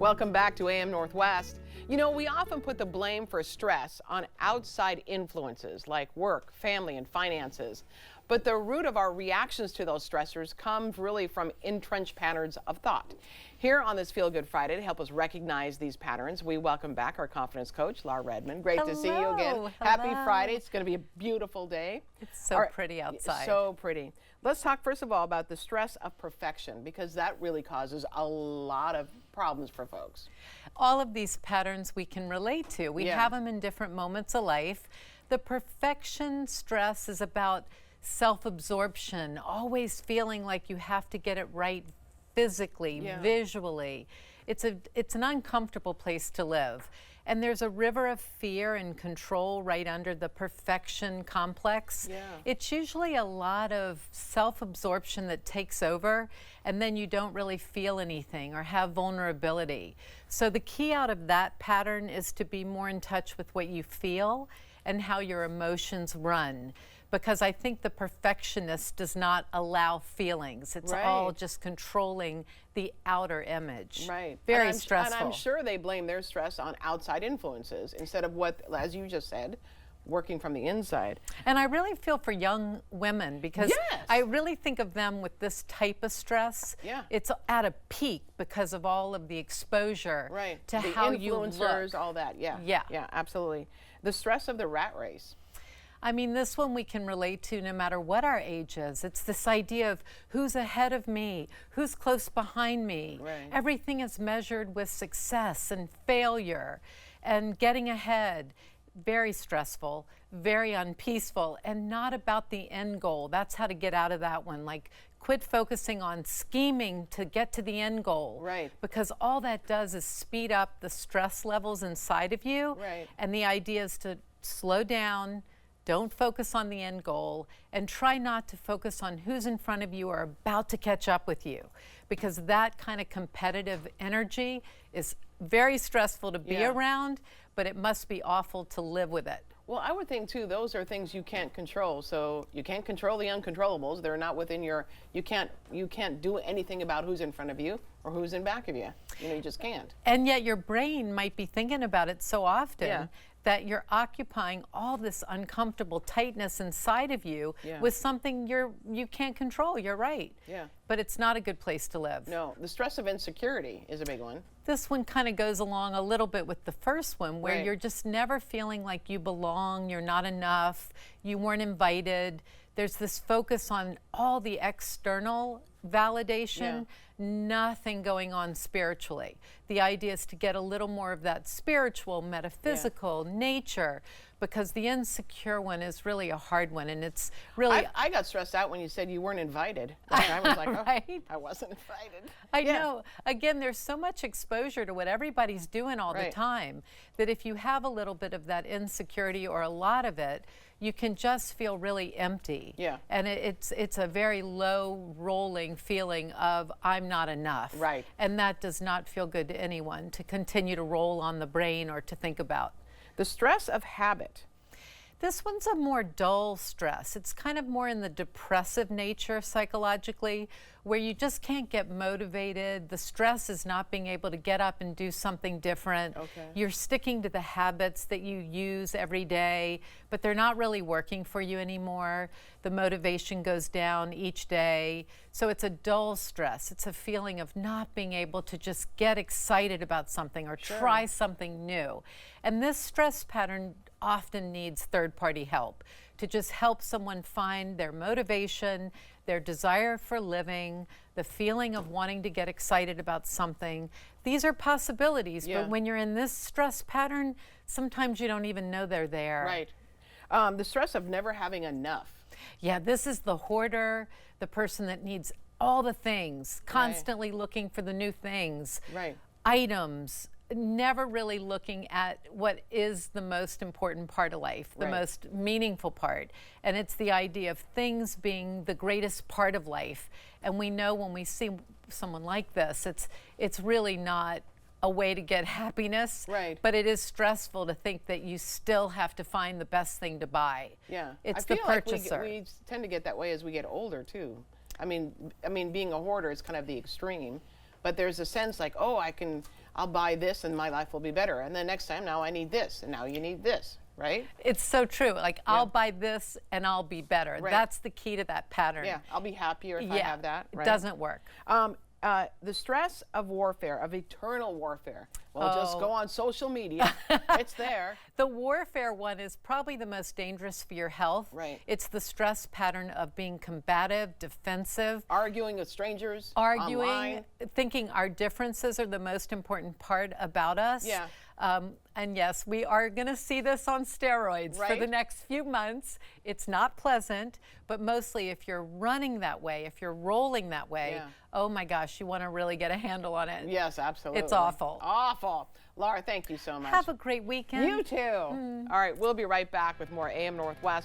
Welcome back to AM Northwest. You know, we often put the blame for stress on outside influences like work, family, and finances. But the root of our reactions to those stressors comes really from entrenched patterns of thought. Here on this Feel Good Friday, to help us recognize these patterns, we welcome back our confidence coach, Laure Redmond. Great to see you again. Hello. Happy Friday. It's going to be a beautiful day. It's so pretty outside. So pretty. Let's talk first of all about the stress of perfection, because that really causes a lot of problems for folks. All of these patterns we can relate to. We have them in different moments of life. The perfection stress is about self-absorption, always feeling like you have to get it right physically, visually. It's an uncomfortable place to live. And there's a river of fear and control right under the perfection complex. It's usually a lot of self-absorption that takes over, and then you don't really feel anything or have vulnerability. So the key out of that pattern is to be more in touch with what you feel and how your emotions run. Because I think the perfectionist does not allow feelings. It's all just controlling the outer image. Very stressful. And I'm sure they blame their stress on outside influences instead of what, as you just said, working from the inside. And I really feel for young women, because I really think of them with this type of stress. It's at a peak because of all of the exposure to the how you look. influencers, all that. Yeah, absolutely. The stress of the rat race. I mean, this one we can relate to no matter what our age is. It's this idea of who's ahead of me, who's close behind me. Everything is measured with success and failure and getting ahead. Very stressful, very unpeaceful, and not about the end goal. That's how to get out of that one. Like, quit focusing on scheming to get to the end goal. Because all that does is speed up the stress levels inside of you. And the idea is to slow down. Don't focus on the end goal, and try not to focus on who's in front of you or about to catch up with you, because that kind of competitive energy is very stressful to be around, but it must be awful to live with it. Well, I would think too, those are things you can't control. So you can't control the uncontrollables. They're not within your, you can't do anything about who's in front of you or who's in back of you. You know, you just can't. And yet your brain might be thinking about it so often that you're occupying all this uncomfortable tightness inside of you with something you can't control. You're right. But it's not a good place to live. No, the stress of insecurity is a big one. This one kind of goes along a little bit with the first one, where you're just never feeling like you belong, you're not enough, you weren't invited. There's this focus on all the external validation, nothing going on spiritually. The idea is to get a little more of that spiritual, metaphysical nature, because the insecure one is really a hard one, and it's really... I got stressed out when you said you weren't invited. I was like, oh, I wasn't invited. I know. Again, there's so much exposure to what everybody's doing all the time, that if you have a little bit of that insecurity or a lot of it, you can just feel really empty. And it's a very low rolling feeling of I'm not enough. And that does not feel good to anyone to continue to roll on the brain or to think about. The stress of habit. This one's a more dull stress. It's kind of more in the depressive nature psychologically, where you just can't get motivated. The stress is not being able to get up and do something different. You're sticking to the habits that you use every day, but they're not really working for you anymore. The motivation goes down each day. So it's a dull stress. It's a feeling of not being able to just get excited about something or try something new. And this stress pattern often needs third-party help to just help someone find their motivation, their desire for living, the feeling of wanting to get excited about something. These are possibilities, but when you're in this stress pattern, sometimes you don't even know they're there. The stress of never having enough. This is the hoarder, the person that needs all the things, constantly looking for the new things, items, never really looking at what is the most important part of life, the most meaningful part. And it's the idea of things being the greatest part of life. And we know when we see someone like this, it's really not a way to get happiness, but it is stressful to think that you still have to find the best thing to buy. It's the purchaser. Like we tend to get that way as we get older too. I mean, being a hoarder is kind of the extreme, but there's a sense like, oh, I can I'll buy this and my life will be better. And then next time, now I need this, and now you need this, right? It's so true. Like, I'll buy this and I'll be better. Right. That's the key to that pattern. Yeah, I'll be happier if I have that. Right? It doesn't work. The stress of warfare, of eternal warfare. Well, just go on social media. It's there. The warfare one is probably the most dangerous for your health. Right. It's the stress pattern of being combative, defensive, Arguing with strangers. arguing, Online. thinking our differences are the most important part about us. Yeah. And yes, we are going to see this on steroids for the Right. next few months. It's not pleasant, but mostly if you're running that way, if you're rolling that way, oh my gosh, you want to really get a handle on it. Yes, absolutely. It's awful. Awful. Laura, thank you so much. Have a great weekend. You too. All right, we'll be right back with more AM Northwest.